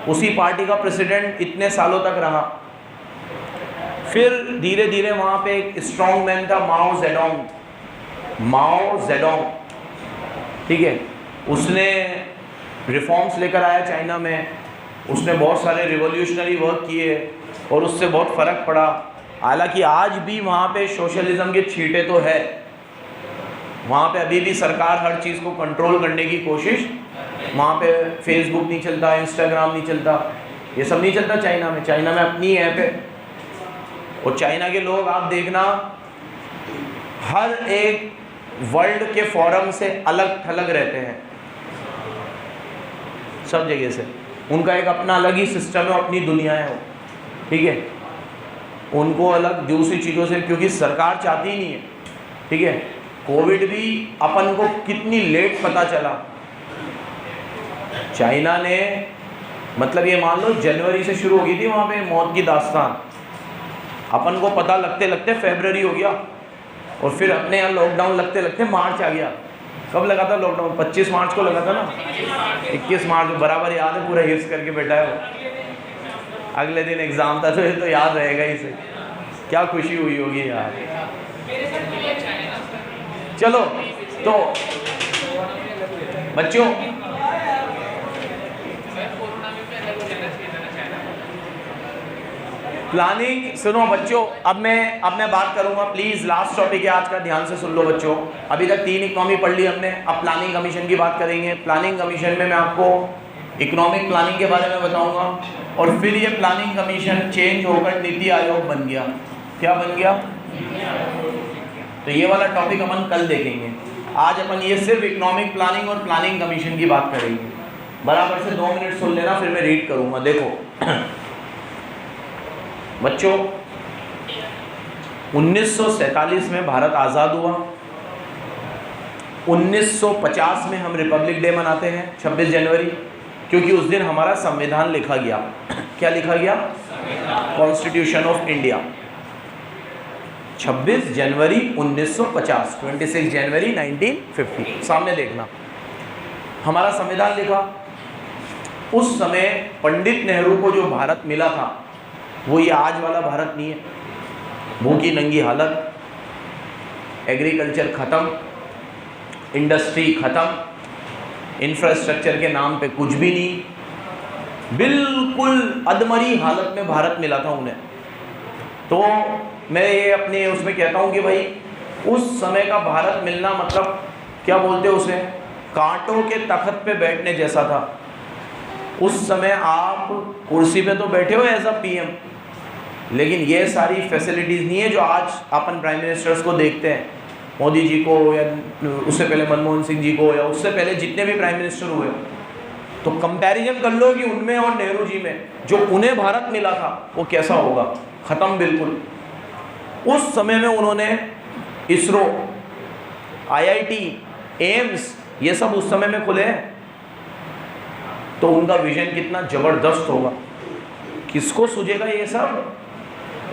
S1: उसी पार्टी का प्रेसिडेंट इतने सालों तक रहा। फिर धीरे धीरे वहाँ पे एक स्ट्रॉन्ग मैन था, माओ जेडोंग, ठीक है, उसने रिफॉर्म्स लेकर आया चाइना में, उसने बहुत सारे रिवॉल्यूशनरी वर्क किए और उससे बहुत फ़र्क पड़ा। हालांकि आज भी वहाँ पे सोशलिज्म के छींटे तो है, वहाँ पे अभी भी सरकार हर चीज़ को कंट्रोल करने की कोशिश, वहाँ पे फेसबुक नहीं चलता, इंस्टाग्राम नहीं चलता, ये सब नहीं चलता चाइना में। चाइना में अपनी ऐप है, और चाइना के लोग आप देखना हर एक वर्ल्ड के फोरम से अलग थलग रहते हैं, सब जगह से। उनका एक अपना अलग ही सिस्टम है, अपनी दुनिया है वो, ठीक है। उनको अलग दूसरी चीज़ों से, क्योंकि सरकार चाहती ही नहीं है, ठीक है। कोविड भी अपन को कितनी लेट पता चला, चाइना ने, मतलब ये मान लो जनवरी से शुरू हो गई थी वहाँ पे मौत की दास्तान, अपन को पता लगते लगते फरवरी हो गया, और फिर अपने यहाँ लॉकडाउन लगते लगते मार्च आ गया। कब लगा था लॉकडाउन? 25 मार्च को लगा था ना, 21 मार्च बराबर याद है, पूरा हिफ्स करके बैठा है वो। अगले दिन एग्ज़ाम था तो ये तो याद रहेगा ही से, क्या खुशी हुई होगी यार। चलो तो बच्चों, प्लानिंग सुनो बच्चों, अब मैं बात करूंगा, प्लीज़ लास्ट टॉपिक है आज का, ध्यान से सुन लो बच्चों। अभी तक 3 इकोनॉमी पढ़ ली हमने, अब प्लानिंग कमीशन की बात करेंगे। प्लानिंग कमीशन में मैं आपको इकोनॉमिक प्लानिंग के बारे में बताऊंगा, और फिर ये प्लानिंग कमीशन चेंज होकर नीति आयोग बन गया। क्या बन गया? तो ये वाला टॉपिक अपन कल देखेंगे। आज अपन ये सिर्फ इकोनॉमिक प्लानिंग और प्लानिंग कमीशन की बात करेंगे। बराबर से 2 मिनट सुन लेना, फिर मैं रीड करूंगा। देखो बच्चों, 1947 में भारत आज़ाद हुआ, 1950 में हम रिपब्लिक डे मनाते हैं 26 जनवरी, क्योंकि उस दिन हमारा संविधान लिखा गया। क्या लिखा गया? Constitution of India. 26 जनवरी 1950, 26 जनवरी 1950, सामने देखना, हमारा संविधान लिखा। उस समय पंडित नेहरू को जो भारत मिला था वो ये आज वाला भारत नहीं है। भूखी नंगी हालत, एग्रीकल्चर ख़त्म, इंडस्ट्री ख़त्म, इंफ्रास्ट्रक्चर के नाम पे कुछ भी नहीं, बिल्कुल अधमरी हालत में भारत मिला था उन्हें। तो मैं ये अपने उसमें कहता हूँ कि भाई उस समय का भारत मिलना मतलब क्या बोलते उसे, कांटों के तख्त पे बैठने जैसा था। उस समय आप कुर्सी पे तो बैठे हो एज अ पीएम, लेकिन ये सारी फैसिलिटीज़ नहीं है जो आज अपन प्राइम मिनिस्टर्स को देखते हैं, मोदी जी को या उससे पहले मनमोहन सिंह जी को या उससे पहले जितने भी प्राइम मिनिस्टर हुए। तो कंपैरिजन कर लो कि उनमें और नेहरू जी में जो उन्हें भारत मिला था वो कैसा होगा। ख़त्म बिल्कुल। उस समय में उन्होंने इसरो, IIT, एम्स, ये सब उस समय में खुले हैं। तो उनका विजन कितना ज़बरदस्त होगा। किसको सूझेगा ये सब?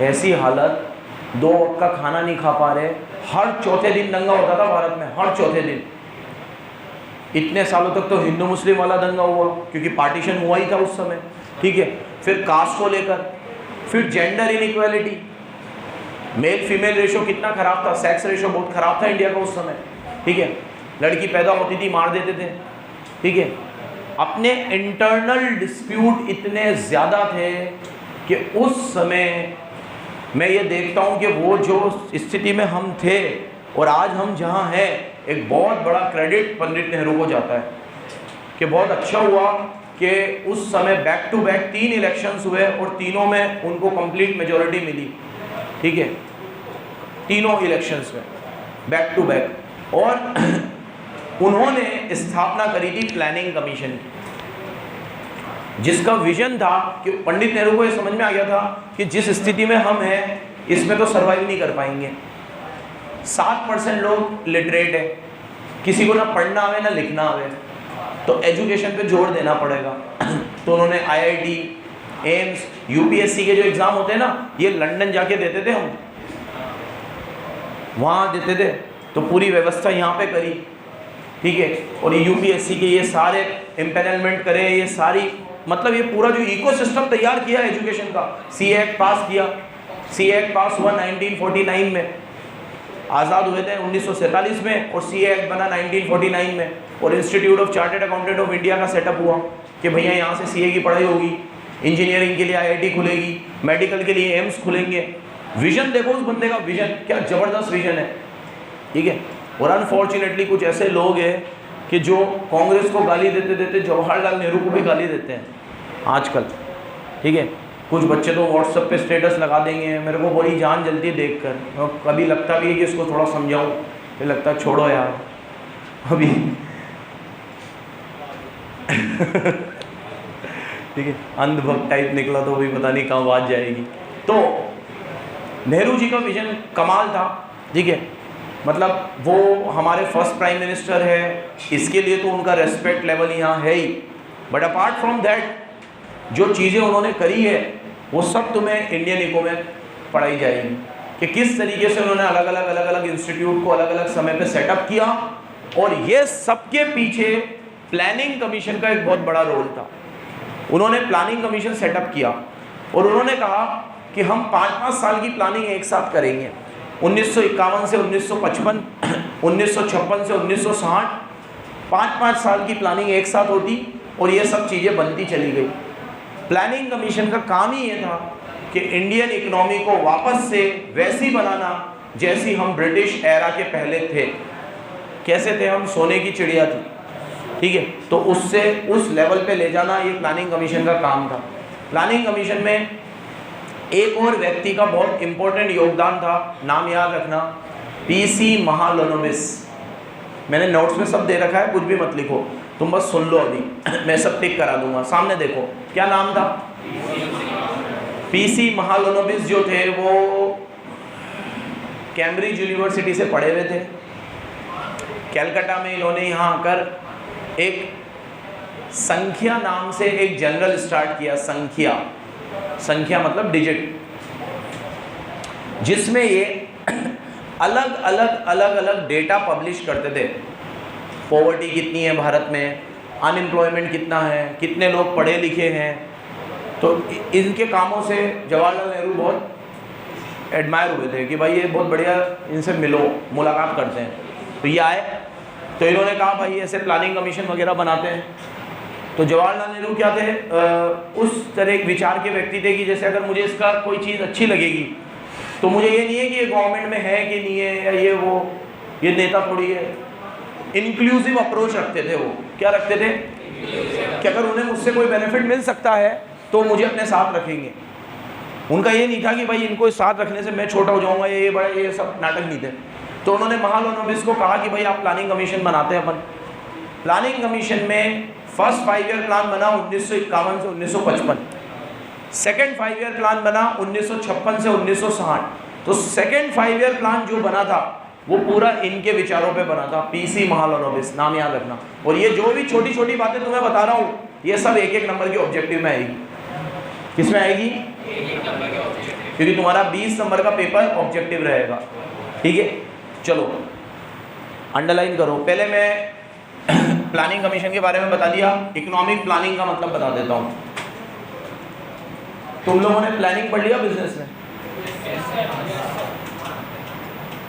S1: ऐसी हालत, 2 वक्त का खाना नहीं खा पा रहे, हर चौथे दिन दंगा होता था भारत में, हर चौथे दिन। इतने सालों तक तो हिंदू मुस्लिम वाला दंगा हुआ क्योंकि पार्टीशन हुआ ही था उस समय, ठीक है। फिर कास्ट को लेकर, फिर gender inequality, male female ratio कितना खराब था, सेक्स रेशो बहुत खराब था इंडिया का उस समय, ठीक है। लड़की पैदा होती थी मार देते थे, ठीक है। अपने इंटरनल डिस्प्यूट इतने ज़्यादा थे कि उस समय मैं ये देखता हूँ कि वो जो स्थिति में हम थे और आज हम जहाँ हैं, एक बहुत बड़ा क्रेडिट पंडित नेहरू को जाता है कि बहुत अच्छा हुआ कि उस समय बैक टू बैक 3 इलेक्शंस हुए और तीनों में उनको कंप्लीट मेजॉरिटी मिली, ठीक है, तीनों इलेक्शंस में बैक टू बैक। और उन्होंने स्थापना करी थी प्लानिंग कमीशन की, जिसका विजन था कि पंडित नेहरू को ये समझ में आ गया था कि जिस स्थिति में हम हैं इसमें तो सर्वाइव नहीं कर पाएंगे। 7% लोग लिटरेट है, किसी को ना पढ़ना आवे ना लिखना आवे, तो एजुकेशन पे जोर देना पड़ेगा। तो उन्होंने IIT, एम्स, UPSC के जो एग्ज़ाम होते हैं ना, ये लंदन जाके देते थे हम, वहाँ देते थे, तो पूरी व्यवस्था यहाँ पे करी, ठीक है। और ये UPSC के ये सारे एम्पेनलमेंट करे, ये सारी मतलब ये पूरा जो इकोसिस्टम तैयार किया एजुकेशन का। CA एक्ट पास किया, CA एक्ट पास हुआ 1949 में, आज़ाद हुए थे 1947 में, और CA एक्ट बना 1949 में। और institute of chartered accountant of India का सेटअप हुआ कि भैया यहाँ से CA की पढ़ाई होगी, इंजीनियरिंग के लिए IIT खुलेगी, मेडिकल के लिए एम्स खुलेंगे। विजन देखो उस बंदे का, विजन क्या ज़बरदस्त विजन है, ठीक है। और अनफॉर्चुनेटली कुछ ऐसे लोग हैं कि जो कांग्रेस को गाली देते देते जवाहरलाल नेहरू को भी गाली देते हैं आजकल, ठीक है। कुछ बच्चे तो व्हाट्सएप पे स्टेटस लगा देंगे, मेरे को बड़ी जान जलती है देखकर। कभी लगता भी है कि इसको थोड़ा समझाऊं, फिर लगता है छोड़ो यार अभी ठीक है, अंधभक्त टाइप निकला तो अभी पता नहीं कहाँ बात जाएगी। तो नेहरू जी का विजन कमाल था, ठीक है। मतलब वो हमारे फर्स्ट प्राइम मिनिस्टर है, इसके लिए तो उनका रेस्पेक्ट लेवल यहाँ है ही। बट अपार्ट फ्रॉम दैट जो चीज़ें उन्होंने करी है वो सब तुम्हें इंडियन इको में पढ़ाई जाएगी कि किस तरीके से उन्होंने अलग अलग इंस्टीट्यूट को अलग अलग समय पे सेटअप किया। और ये सबके पीछे प्लानिंग कमीशन का एक बहुत बड़ा रोल था। उन्होंने प्लानिंग कमीशन सेटअप किया और उन्होंने कहा कि हम 5-5 साल की प्लानिंग एक साथ करेंगे। 1951 से 1955, 1956 से 1960, 5-5 साल की प्लानिंग एक साथ होती और ये सब चीज़ें बनती चली गई। प्लानिंग कमीशन का काम ही ये था कि इंडियन इकोनॉमी को वापस से वैसी बनाना जैसी हम ब्रिटिश एरा के पहले थे। कैसे थे हम? सोने की चिड़िया थी, ठीक है। तो उससे उस लेवल पे ले जाना ये प्लानिंग कमीशन का काम था। प्लानिंग कमीशन में एक और व्यक्ति का बहुत इंपॉर्टेंट योगदान था, नाम याद रखना, PC महालनोबिस। मैंने नोट्स में सब दे रखा है, कुछ भी मत लिखो, तुम बस सुन लो अभी, मैं सब टिक करा दूंगा। सामने देखो क्या नाम था? PC महालनोबिस जो थे वो कैम्ब्रिज यूनिवर्सिटी से पढ़े हुए थे। कलकत्ता में इन्होंने यहाँ आकर एक संख्या नाम से एक जर्नल स्टार्ट किया। संख्या मतलब डिजिट, जिसमें ये अलग अलग डेटा पब्लिश करते थे। पॉवर्टी कितनी है भारत में, अनएम्प्लॉयमेंट कितना है, कितने लोग पढ़े लिखे हैं। तो इनके कामों से जवाहरलाल नेहरू बहुत एडमायर हुए थे कि भाई ये बहुत बढ़िया, इनसे मिलो, मुलाकात करते हैं। तो ये आए, तो इन्होंने कहा भाई ऐसे प्लानिंग कमीशन वगैरह बनाते हैं। तो जवाहरलाल नेहरू क्या थे, उस तरह एक विचार के व्यक्ति थे कि जैसे अगर मुझे इसका कोई चीज़ अच्छी लगेगी तो मुझे ये नहीं है कि ये गवर्नमेंट में है कि नहीं है, या ये वो, ये नेता थोड़ी है। इंक्लूसिव अप्रोच रखते थे वो। क्या रखते थे कि अगर उन्हें मुझसे कोई बेनिफिट मिल सकता है तो मुझे अपने साथ रखेंगे। उनका ये नहीं था कि भाई इनको साथ रखने से मैं छोटा हो जाऊँगा, ये बड़ा, ये सब नाटक नहीं थे। तो उन्होंने महालनोबिस को कहा कि भाई आप प्लानिंग कमीशन बनाते हैं अपन। प्लानिंग कमीशन में फर्स्ट 5 ईयर प्लान बना 1951 से 1955, सेकेंड 5 ईयर प्लान बना 1956 से 1960। तो सेकेंड 5 ईयर प्लान जो बना था वो पूरा इनके विचारों पे बना था। PC महालनोबिस, नाम याद रखना। और ये जो भी छोटी छोटी बातें तुम्हें बता रहा हूँ ये सब 1-1 नंबर के ऑब्जेक्टिव में आएगी। किस में आएगी? 1-1 नंबर के ऑब्जेक्टिव, क्योंकि तुम्हारा 20 नंबर का पेपर ऑब्जेक्टिव रहेगा, ठीक है। चलो अंडरलाइन करो। पहले मैं प्लानिंग कमीशन के बारे में बता दिया। इकोनॉमिक प्लानिंग का मतलब बता देता हूँ। तुम लोगों ने प्लानिंग पढ़ लिया बिजनेस में?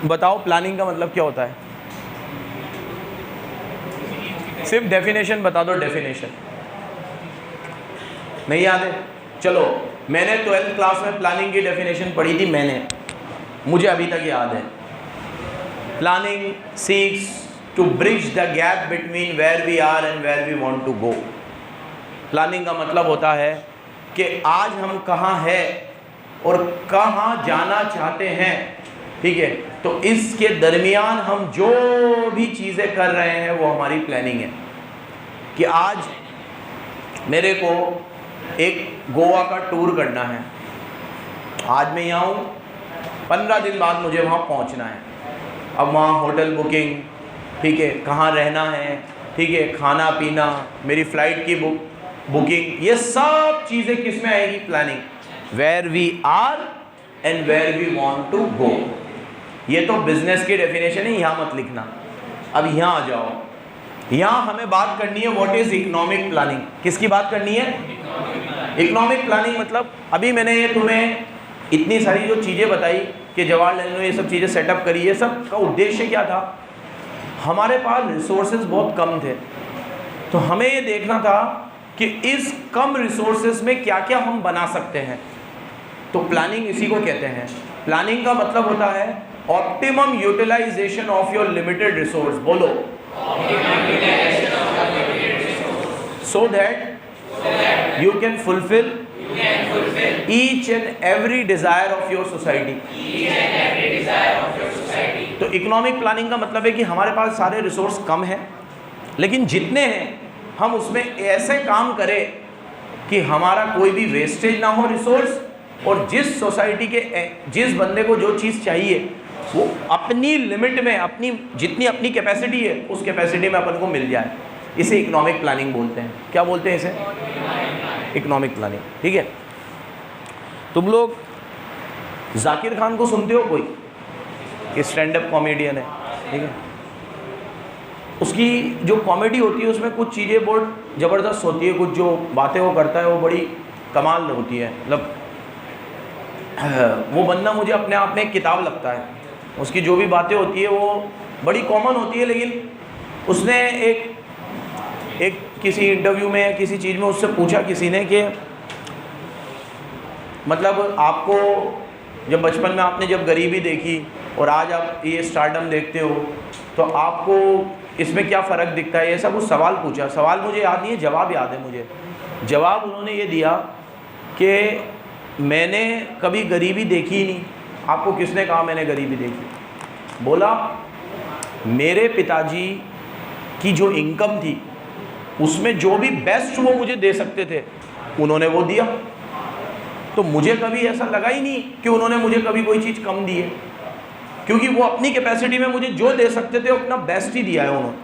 S1: बताओ प्लानिंग का मतलब क्या होता है? सिर्फ डेफिनेशन बता दो, डेफिनेशन नहीं याद है? चलो, मैंने 12th क्लास में प्लानिंग की डेफिनेशन पढ़ी थी, मुझे अभी तक याद है। Planning seeks to bridge the gap between where we are and where we want to go. Planning का मतलब होता है कि आज हम कहाँ हैं और कहाँ जाना चाहते हैं, ठीक है? तो इसके दरमियान हम जो भी चीज़ें कर रहे हैं वो हमारी प्लानिंग है। कि आज मेरे को एक गोवा का टूर करना है, आज मैं यहाँ हूँ, 15 दिन बाद मुझे वहाँ पहुँचना है। अब वहाँ होटल बुकिंग, ठीक है, कहाँ रहना है, ठीक है, खाना पीना, मेरी फ़्लाइट की बुकिंग, ये सब चीज़ें किस में आएगी? Planning. Where we are and where we want to go. ये तो बिजनेस की डेफिनेशन है, यहाँ मत लिखना। अब यहाँ आ जाओ, यहाँ हमें बात करनी है व्हाट इज़ इकोनॉमिक प्लानिंग। किसकी बात करनी है? Economic planning. मतलब अभी मैंने ये तुम्हें इतनी सारी जो चीज़ें बताई कि जवाहरलाल नेहरू ने ये सब चीज़ें सेटअप करी, ये सब का उद्देश्य क्या था? हमारे पास रिसोर्सेज बहुत कम थे, तो हमें ये देखना था कि इस कम रिसोर्सेज में क्या क्या हम बना सकते हैं। तो प्लानिंग इसी को कहते हैं। प्लानिंग का मतलब होता है optimum utilisation of your limited resource. बोलो, so that you can fulfill each and every desire of your society। तो इकोनॉमिक प्लानिंग का मतलब है कि हमारे पास सारे रिसोर्स कम हैं, लेकिन जितने हैं हम उसमें ऐसे काम करें कि हमारा कोई भी वेस्टेज ना हो रिसोर्स, और जिस सोसाइटी के जिस बंदे को जो चीज़ चाहिए वो अपनी लिमिट में, अपनी जितनी अपनी कैपेसिटी है उस कैपेसिटी में अपन को मिल जाए। इसे इकोनॉमिक प्लानिंग बोलते हैं। क्या बोलते हैं इसे? इकोनॉमिक प्लानिंग, ठीक है। तुम लोग जाकिर खान को सुनते हो? कोई ये स्टैंड अप कॉमेडियन है, ठीक है। उसकी जो कॉमेडी होती है उसमें कुछ चीज़ें बहुत ज़बरदस्त होती है, कुछ जो बातें वो करता है वो बड़ी कमाल होती है। मतलब वो बंदा मुझे अपने आप में एक किताब लगता है। उसकी जो भी बातें होती है वो बड़ी कॉमन होती है, लेकिन उसने एक किसी इंटरव्यू में या किसी चीज़ में उससे पूछा किसी ने कि मतलब आपको जब बचपन में आपने जब गरीबी देखी और आज आप ये स्टारडम देखते हो तो आपको इसमें क्या फ़र्क दिखता है? ये सब कुछ सवाल पूछा। सवाल मुझे याद नहीं है, जवाब याद है मुझे। जवाब उन्होंने ये दिया कि मैंने कभी गरीबी देखी ही नहीं। आपको किसने कहा मैंने गरीबी देखी? बोला मेरे पिताजी की जो इनकम थी उसमें जो भी बेस्ट वो मुझे दे सकते थे उन्होंने वो दिया, तो मुझे कभी ऐसा लगा ही नहीं कि उन्होंने मुझे कभी कोई चीज़ कम दी है, क्योंकि वो अपनी कैपेसिटी में मुझे जो दे सकते थे अपना बेस्ट ही दिया है उन्होंने,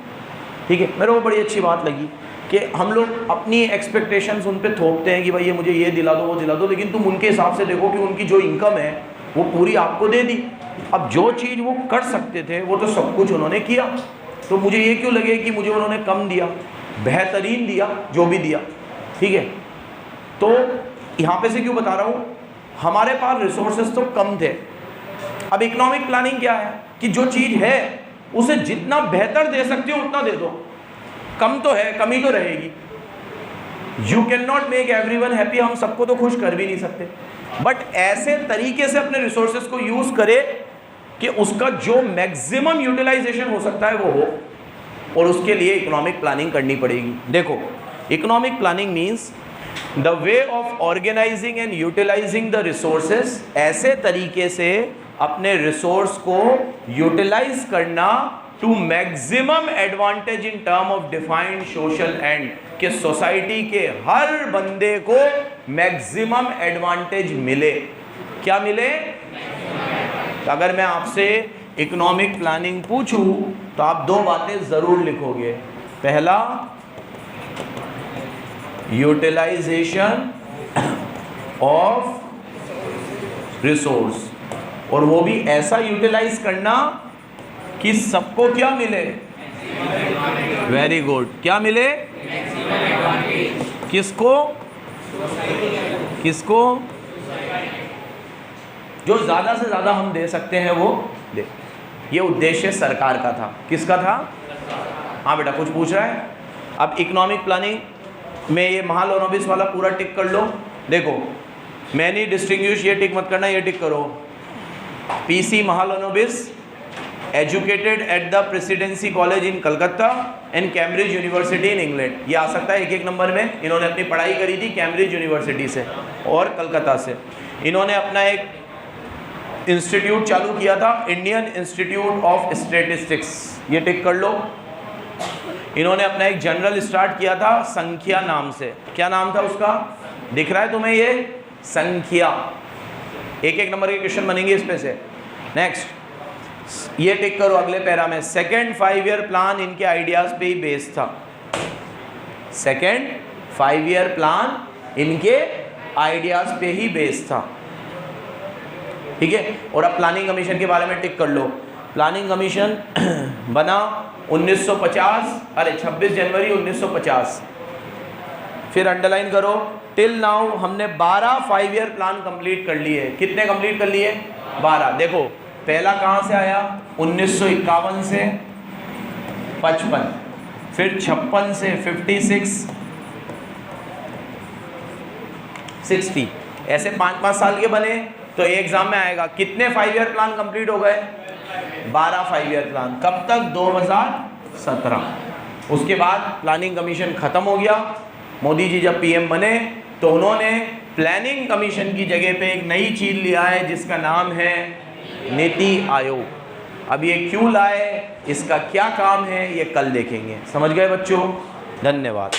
S1: ठीक है। मेरे को बड़ी अच्छी बात लगी कि हम लोग अपनी एक्सपेक्टेशंस उन पे थोपते हैं कि भाई ये मुझे ये दिला दो वो दिला दो, लेकिन तुम उनके हिसाब से देखो कि उनकी जो इनकम है वो पूरी आपको दे दी। अब जो चीज़ वो कर सकते थे वो तो सब कुछ उन्होंने किया, तो मुझे ये क्यों लगे कि मुझे उन्होंने कम दिया? बेहतरीन दिया जो भी दिया, ठीक है। तो यहाँ पे से क्यों बता रहा हूँ, हमारे पास रिसोर्सेज तो कम थे। अब इकोनॉमिक प्लानिंग क्या है कि जो चीज़ है उसे जितना बेहतर दे सकते हो उतना दे दो। कम तो है, कमी तो रहेगी। You can not make everyone happy, हम सबको तो खुश कर भी नहीं सकते, बट ऐसे तरीके से अपने रिसोर्सेज को यूज़ करे कि उसका जो मैक्सिमम यूटिलाइजेशन हो सकता है वो हो, और उसके लिए इकोनॉमिक प्लानिंग करनी पड़ेगी। देखो, economic planning means the way of organising and utilising the resources, ऐसे तरीके से अपने रिसोर्स को यूटिलाइज करना to maximum advantage in term of defined social end, कि सोसाइटी के हर बंदे को मैक्सिमम एडवांटेज मिले। क्या मिले? तो अगर मैं आपसे इकोनॉमिक प्लानिंग पूछूं तो आप दो बातें ज़रूर लिखोगे। पहला, यूटिलाइजेशन ऑफ रिसोर्स, और वो भी ऐसा यूटिलाइज करना कि सबको क्या मिले? वेरी गुड, क्या मिले? किसको? किसको? जो ज़्यादा से ज़्यादा हम दे सकते हैं वो दे। ये उद्देश्य सरकार का था। किसका था? हाँ बेटा, कुछ पूछ रहा है? अब इकोनॉमिक प्लानिंग में ये महालनोबिस वाला पूरा टिक कर लो। देखो मैनी डिस्टिंग्विश, ये टिक मत करना, ये टिक करो। PC Mahalanobis educated at the presidency college in Calcutta and Cambridge university in England. ये आ सकता है एक एक नंबर में। इन्होंने अपनी पढ़ाई करी थी कैम्ब्रिज यूनिवर्सिटी से और कलकत्ता से। इन्होंने अपना एक इंस्टीट्यूट चालू किया था, इंडियन इंस्टीट्यूट ऑफ स्टैटिस्टिक्स, ये टिक कर लो। इन्होंने अपना एक जनरल स्टार्ट किया था संख्या नाम से। क्या नाम था उसका, दिख रहा है तुम्हें ये, संख्या। एक एक नंबर के क्वेश्चन बनेंगे इसमें से। नेक्स्ट ये टिक करो अगले पैरा में। सेकेंड 5 ईयर प्लान इनके आइडियाज पे ही बेस्ड था। सेकेंड 5 ईयर प्लान इनके आइडियाज पे ही बेस्ड था, ठीक है। और अब प्लानिंग कमीशन के बारे में टिक कर लो। प्लानिंग कमीशन बना 1950, अरे 26 जनवरी 1950। फिर अंडरलाइन करो, टिल नाउ हमने 12 5 ईयर प्लान कंप्लीट कर लिए। कितने कंप्लीट कर लिए, 12। देखो पहला कहाँ से आया, 1951 से 55, फिर 56 से 56, 60, ऐसे 5-5 साल के बने। तो एग्जाम में आएगा कितने 5 ईयर प्लान कंप्लीट हो गए, 12 5 ईयर प्लान। कब तक, 2017। उसके बाद प्लानिंग कमीशन खत्म हो गया। मोदी जी जब पीएम बने तो उन्होंने प्लानिंग कमीशन की जगह पे एक नई चीज लिया है जिसका नाम है नीति आयोग। अब ये क्यों लाए, इसका क्या काम है, ये कल देखेंगे। समझ गए बच्चों, धन्यवाद।